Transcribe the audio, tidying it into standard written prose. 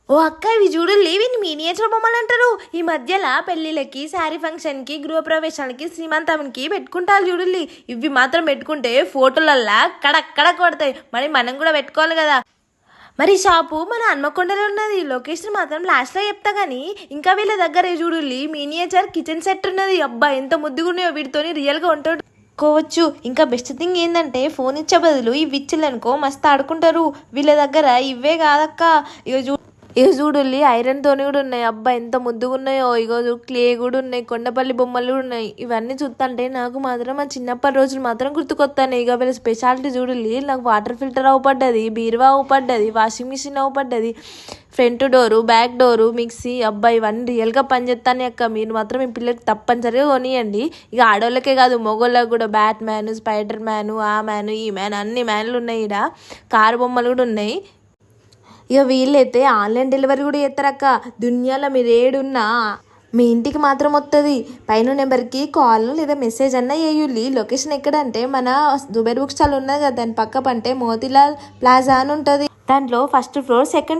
ఓ అక్క ఇవి చూడు లేవిని మినియేచర్ బొమ్మలు అంటారు. ఈ మధ్యలో పెళ్లిళ్ళకి, శారీ ఫంక్షన్కి, గృహప్రవేశాలకి, శ్రీమంతానికి పెట్టుకుంటారు చూడుల్లి. ఇవి మాత్రం పెట్టుకుంటే ఫోటోలల్లా కడక్ కడక్ పడతాయి. మరి మనం కూడా పెట్టుకోవాలి కదా. మరి షాపు మన హన్మకొండలో ఉన్నది. లొకేషన్ మాత్రం లాస్ట్లో చెప్తా కానీ ఇంకా వీళ్ళ దగ్గర చూడుల్లి మినియేచర్ కిచెన్ సెట్ ఉన్నది. అబ్బా ఎంత ముద్దుగున్నాయో, వీటితోని రియల్గా ఉంటాడు కోవచ్చు. ఇంకా బెస్ట్ థింగ్ ఏంటంటే ఫోన్ ఇచ్చే బదులు ఇవి ఇచ్చిల్లనుకో మస్తు ఆడుకుంటారు. వీళ్ళ దగ్గర ఇవే కాదక్క, ఇక చూడుల్లి ఐరన్ తోని కూడా ఉన్నాయి. అబ్బా ఎంత ముద్దుగా ఉన్నాయో. ఇగో క్లే కూడా ఉన్నాయి, కొండపల్లి బొమ్మలు కూడా ఉన్నాయి. ఇవన్నీ చూస్తుంటే నాకు మాత్రం మా చిన్నప్పటి రోజులు మాత్రం గుర్తుకొస్తాను. ఇక వీళ్ళ స్పెషాలిటీ చూడుల్లి, నాకు వాటర్ ఫిల్టర్ అవుపడ్డది, బీరువా అవుపడ్డది, వాషింగ్ మిషన్ అవుపడ్డది, front door, back door, mixie. అబ్బా ఇవన్నీ రియల్గా పనిచేస్తాను అక్క. మీరు మాత్రం మీ పిల్లలకి తప్పనిసరిగా కొనియండి. ఇక ఆడవాళ్ళకే కాదు మగవాళ్ళకి కూడా బ్యాట్ మ్యాన్, స్పైడర్ మ్యాన్, ఆ మ్యాన్, ఈ మ్యాన్ అన్ని మ్యాన్లు ఉన్నాయి. ఇక్కడ కారు బొమ్మలు కూడా ఉన్నాయి. ఇక వీళ్ళైతే ఆన్లైన్ డెలివరీ కూడా చేస్తారక్క. దునియాలో మీరు ఏడున్నా మీ ఇంటికి మాత్రం వస్తుంది. పైన నెంబర్కి కాల్ లేదా మెసేజ్ అన్న చేయుల్లి. లొకేషన్ ఎక్కడంటే మన జుబేర్ బుక్ స్టాల్ ఉన్నది కదా, దాని పక్క పంటే మోతీలాల్ ప్లాజా అని ఉంటుంది. దాంట్లో ఫస్ట్ ఫ్లోర్, సెకండ్